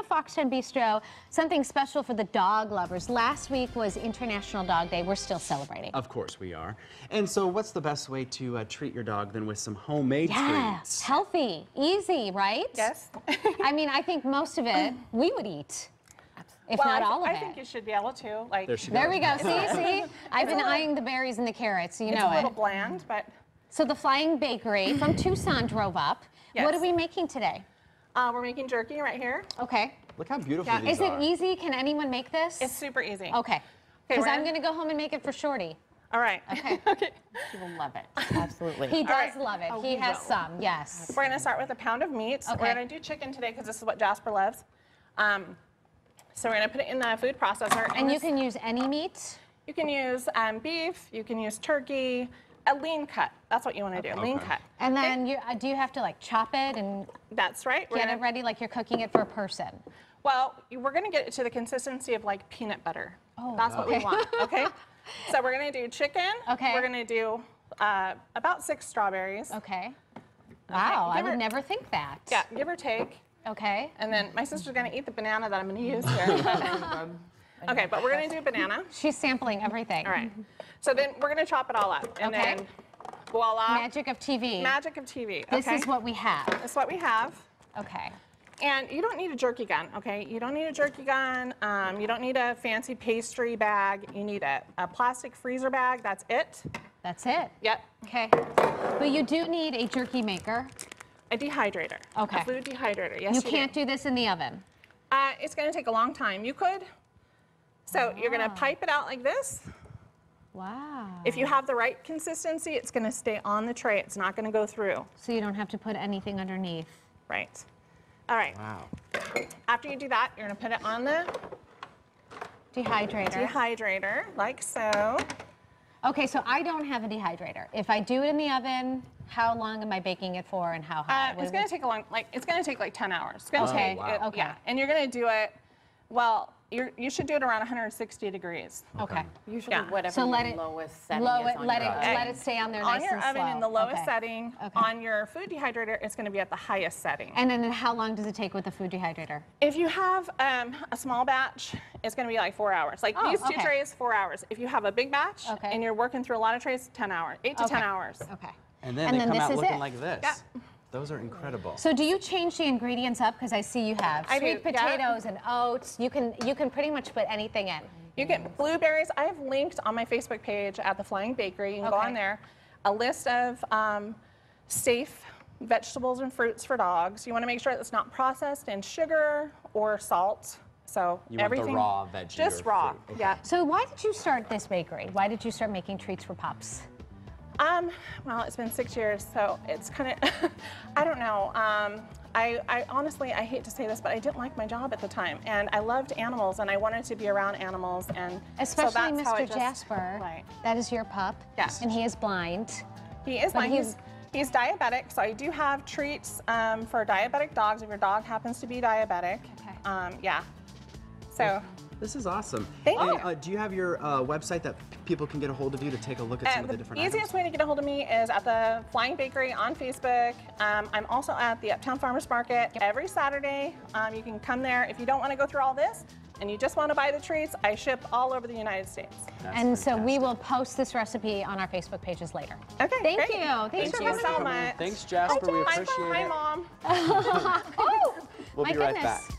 Fox 10 Bistro, something special for the dog lovers. Last week was International Dog Day. We're still celebrating. Of course we are. And so what's the best way to treat your dog than with some homemade treats? Healthy, easy, right? Yes. I mean, I think most of it we would eat. If not all of it. I think you should be able to. Like, there we go. See? I've been eyeing the berries and the carrots, so you know it. It's a little bland, but... So the Flying Bakery from Tucson drove up. Yes. What are we making today? We're making jerky right here. Okay. Look how beautiful these Is it easy? Can anyone make this? It's super easy. Okay. Because I'm going to go home and make it for Shorty. All right. Okay. Okay. He will love it. Absolutely. He does right. love it. Oh, he has some, yes. We're going to start with a pound of meat. Okay. We're going to do chicken today because this is what Jasper loves. So we're going to put it in the food processor. And you can use any meat? You can use beef. You can use turkey. A lean cut. That's what you want to do. Lean cut. And then do you have to like chop it and That's right. get it ready like you're cooking it for a person? Well, we're going to get it to the consistency of like peanut butter. Oh, That's what we want. Okay. So we're going to do chicken. Okay. We're going to do about 6 strawberries. Okay. Wow, I Give would her- never think that. Yeah, give or take. Okay. And then my sister's going to eat the banana that I'm going to use here. Okay, but we're going to do banana. She's sampling everything. All right. So then we're going to chop it all up. And Okay. then voila. Magic of TV. Magic of TV. This okay? is what we have. This is what we have. Okay. And you don't need a jerky gun, okay? You don't need a jerky gun. You don't need a fancy pastry bag. You need a plastic freezer bag. That's it. That's it. Yep. Okay. But you do need a jerky maker. A dehydrator. Okay. A food dehydrator. Yes, You you can't do this in the oven. It's going to take a long time. You could. So you're going to pipe it out like this. Wow. If you have the right consistency, it's going to stay on the tray. It's not going to go through. So you don't have to put anything underneath. Right. All right. Wow. After you do that, you're going to put it on the Dehydrator. dehydrator, like so. Okay, so I don't have a dehydrator. If I do it in the oven, how long am I baking it for and how hot? It's going to take a long, it's going to take like 10 hours. It's going to Okay, take, wow. Okay. yeah. And you're going to do it, well, you should do it around 160 degrees. Okay. Usually Yeah. whatever So let your it- lowest setting Low is it, on let your it, oven. let it stay on there On nice your and oven slow. in the lowest Okay. setting. Okay. On your food dehydrator, it's going to be at the highest setting. And then how long does it take with the food dehydrator? If you have a small batch, it's going to be like 4 hours. Like Oh, these 2 okay. trays, 4 hours. If you have a big batch Okay. and you're working through a lot of trays, 10 hours, 8 to 10 Okay. hours. Okay. And then And they then come this out is looking it. like this. Yeah. Those are incredible. So do you change the ingredients up? Because I see you have I do, sweet yeah. potatoes and oats. You can pretty much put anything in. You get blueberries. I have linked on my Facebook page at the Flying Bakery. You can go Okay. on there. A list of safe vegetables and fruits for dogs. You want to make sure it's not processed in sugar or salt. So You want everything the raw veggie just or raw. fruit. Okay. Yeah. So why did you start this bakery? Why did you start making treats for pups? Well, it's been 6 years, so it's kind of, I don't know. I honestly, I hate to say this, but I didn't like my job at the time, and I loved animals, and I wanted to be around animals, and Especially so that's how Mr. it just- Jasper. Right. That is your pup. Yes. And he is blind. He is But blind. he's- He's diabetic, so I do have treats for diabetic dogs if your dog happens to be diabetic. Okay. Yeah. So. This is awesome. Thank and, you. Do you have your website that people can get a hold of you to take a look at some of the different easiest way to get a hold of me is at the Flying Bakery on Facebook. I'm also at the Uptown Farmers Market every Saturday. You can come there. If you don't want to go through all this and you just want to buy the treats, I ship all over the United States. That's And so we fantastic. will post this recipe on our Facebook pages later. Okay, Thank great. you. Thanks for you coming so in. much. Thanks, Jasper. We Hi, appreciate Hi, it. Mom. Oh, We'll my be right goodness. back.